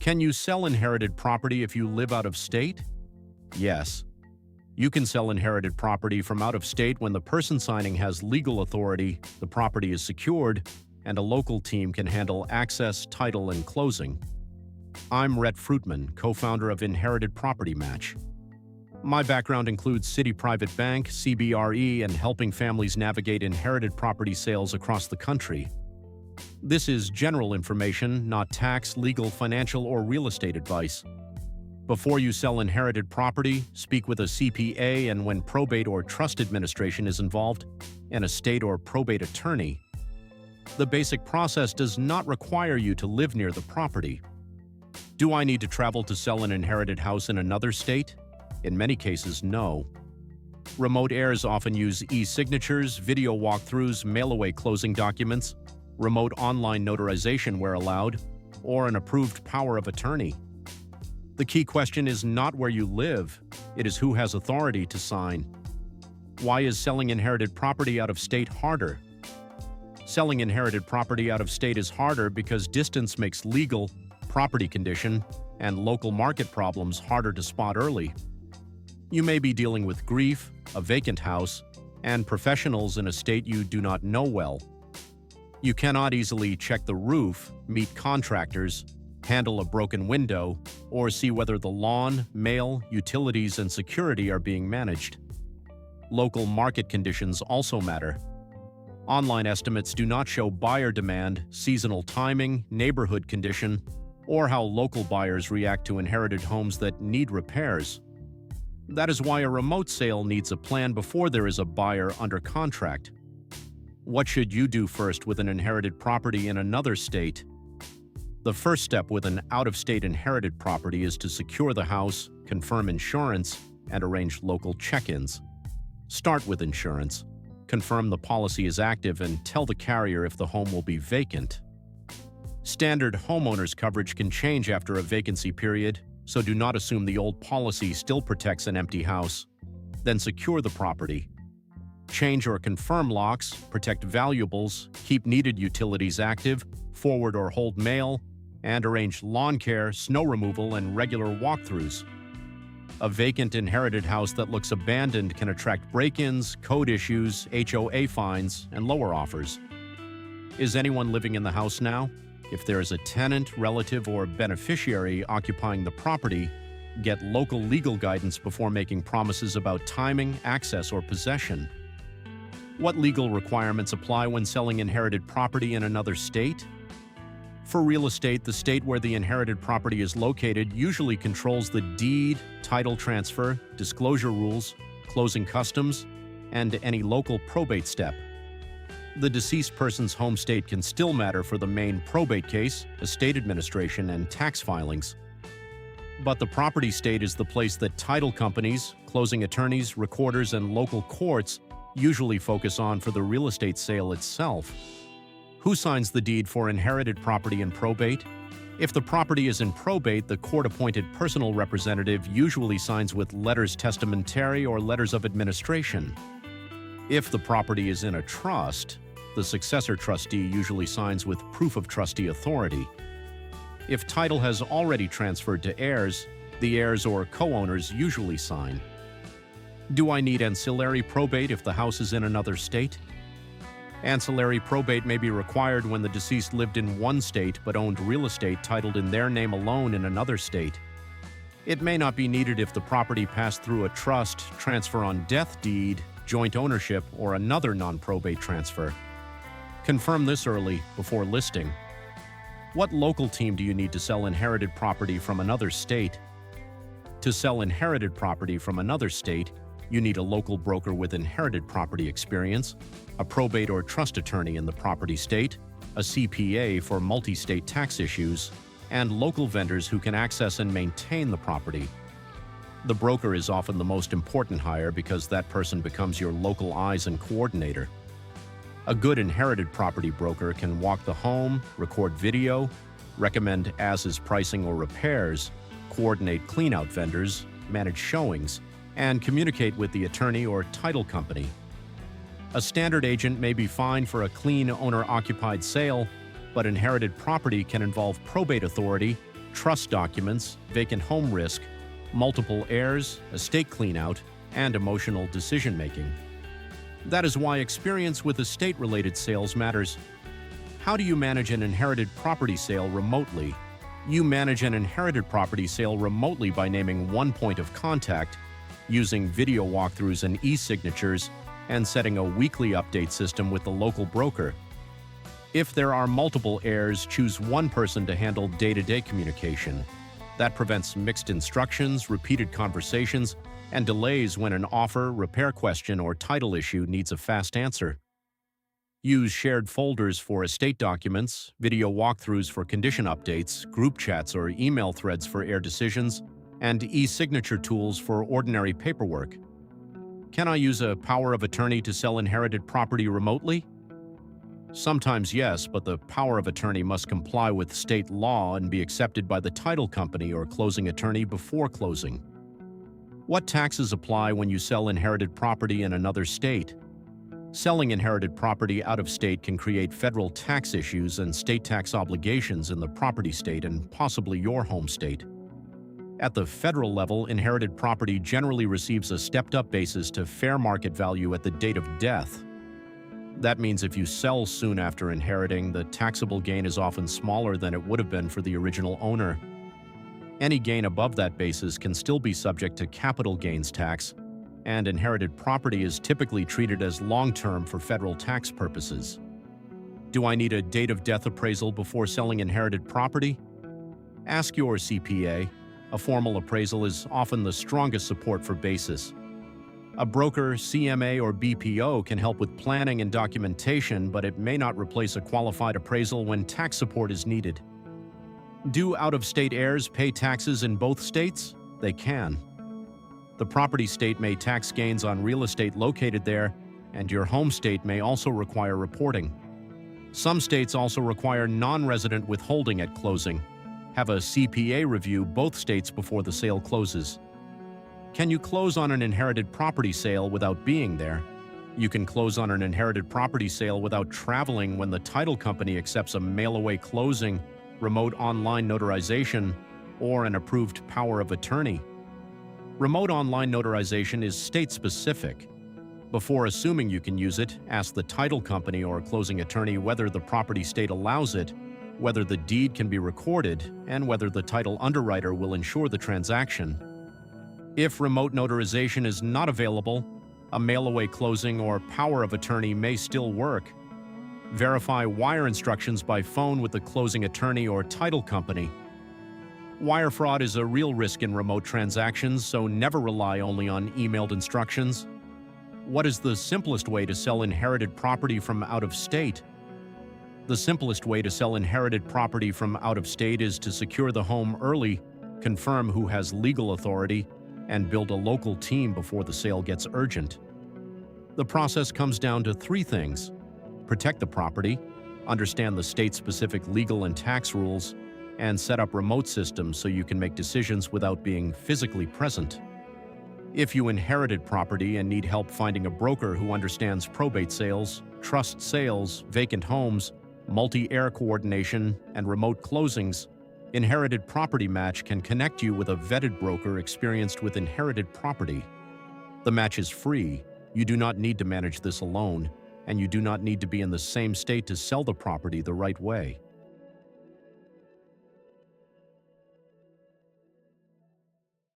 Can you sell inherited property if you live out of state? Yes. You can sell inherited property from out of state when the person signing has legal authority, the property is secured, and a local team can handle access, title, and closing. I'm Rhett Fruitman, co-founder of Inherited Property Match. My background includes City Private Bank, CBRE, and helping families navigate inherited property sales across the country. This is general information, not tax, legal, financial, or real estate advice. Before you sell inherited property, speak with a CPA, and when probate or trust administration is involved, an estate or probate attorney. The basic process does not require you to live near the property. Do I need to travel to sell an inherited house in another state? In many cases, no. Remote heirs often use e-signatures, video walkthroughs, mail-away closing documents, remote online notarization where allowed, or an approved power of attorney. The key question is not where you live, it is who has authority to sign. Why is selling inherited property out of state harder? Selling inherited property out of state is harder because distance makes legal, property condition, and local market problems harder to spot early. You may be dealing with grief, a vacant house, and professionals in a state you do not know well. You cannot easily check the roof, meet contractors, handle a broken window, or see whether the lawn, mail, utilities, and security are being managed. Local market conditions also matter. Online estimates do not show buyer demand, seasonal timing, neighborhood condition, or how local buyers react to inherited homes that need repairs. That is why a remote sale needs a plan before there is a buyer under contract. What should you do first with an inherited property in another state? The first step with an out-of-state inherited property is to secure the house, confirm insurance, and arrange local check-ins. Start with insurance. Confirm the policy is active and tell the carrier if the home will be vacant. Standard homeowners coverage can change after a vacancy period, so do not assume the old policy still protects an empty house. Then secure the property. Change or confirm locks, protect valuables, keep needed utilities active, forward or hold mail, and arrange lawn care, snow removal, and regular walkthroughs. A vacant inherited house that looks abandoned can attract break-ins, code issues, HOA fines, and lower offers. Is anyone living in the house now? If there is a tenant, relative, or beneficiary occupying the property, get local legal guidance before making promises about timing, access, or possession. What legal requirements apply when selling inherited property in another state? For real estate, the state where the inherited property is located usually controls the deed, title transfer, disclosure rules, closing customs, and any local probate step. The deceased person's home state can still matter for the main probate case, estate administration, and tax filings. But the property state is the place that title companies, closing attorneys, recorders, and local courts usually focus on for the real estate sale itself. Who signs the deed for inherited property in probate? If the property is in probate, the court-appointed personal representative usually signs with letters testamentary or letters of administration. If the property is in a trust, the successor trustee usually signs with proof of trustee authority. If title has already transferred to heirs, the heirs or co-owners usually sign. Do I need ancillary probate if the house is in another state? Ancillary probate may be required when the deceased lived in one state but owned real estate titled in their name alone in another state. It may not be needed if the property passed through a trust, transfer on death deed, joint ownership, or another non-probate transfer. Confirm this early before listing. What local team do you need to sell inherited property from another state? To sell inherited property from another state, you need a local broker with inherited property experience, a probate or trust attorney in the property state, a CPA for multi-state tax issues, and local vendors who can access and maintain the property. The broker is often the most important hire because that person becomes your local eyes and coordinator. A good inherited property broker can walk the home, record video, recommend as-is pricing or repairs, coordinate clean-out vendors, manage showings, and communicate with the attorney or title company. A standard agent may be fine for a clean owner-occupied sale, but inherited property can involve probate authority, trust documents, vacant home risk, multiple heirs, estate cleanout, and emotional decision-making. That is why experience with estate-related sales matters. How do you manage an inherited property sale remotely? You manage an inherited property sale remotely by naming one point of contact, using video walkthroughs and e-signatures, and setting a weekly update system with the local broker. If there are multiple heirs, choose one person to handle day-to-day communication. That prevents mixed instructions, repeated conversations, and delays when an offer, repair question, or title issue needs a fast answer. Use shared folders for estate documents, video walkthroughs for condition updates, group chats or email threads for heir decisions, and e-signature tools for ordinary paperwork. Can I use a power of attorney to sell inherited property remotely? Sometimes yes, but the power of attorney must comply with state law and be accepted by the title company or closing attorney before closing. What taxes apply when you sell inherited property in another state? Selling inherited property out of state can create federal tax issues and state tax obligations in the property state and possibly your home state. At the federal level, inherited property generally receives a stepped-up basis to fair market value at the date of death. That means if you sell soon after inheriting, the taxable gain is often smaller than it would have been for the original owner. Any gain above that basis can still be subject to capital gains tax, and inherited property is typically treated as long-term for federal tax purposes. Do I need a date of death appraisal before selling inherited property? Ask your CPA. A formal appraisal is often the strongest support for basis. A broker, CMA, or BPO can help with planning and documentation, but it may not replace a qualified appraisal when tax support is needed. Do out-of-state heirs pay taxes in both states? They can. The property state may tax gains on real estate located there, and your home state may also require reporting. Some states also require non-resident withholding at closing. Have a CPA review both states before the sale closes. Can you close on an inherited property sale without being there? You can close on an inherited property sale without traveling when the title company accepts a mail-away closing, remote online notarization, or an approved power of attorney. Remote online notarization is state-specific. Before assuming you can use it, ask the title company or closing attorney whether the property state allows it, whether the deed can be recorded, and whether the title underwriter will insure the transaction. If remote notarization is not available, a mail-away closing or power of attorney may still work. Verify wire instructions by phone with the closing attorney or title company. Wire fraud is a real risk in remote transactions, so never rely only on emailed instructions. What is the simplest way to sell inherited property from out of state? The simplest way to sell inherited property from out of state is to secure the home early, confirm who has legal authority, and build a local team before the sale gets urgent. The process comes down to three things: protect the property, understand the state-specific legal and tax rules, and set up remote systems so you can make decisions without being physically present. If you inherited property and need help finding a broker who understands probate sales, trust sales, vacant homes, multi-heir coordination, and remote closings, Inherited Property Match can connect you with a vetted broker experienced with inherited property. The match is free. You do not need to manage this alone, and you do not need to be in the same state to sell the property the right way.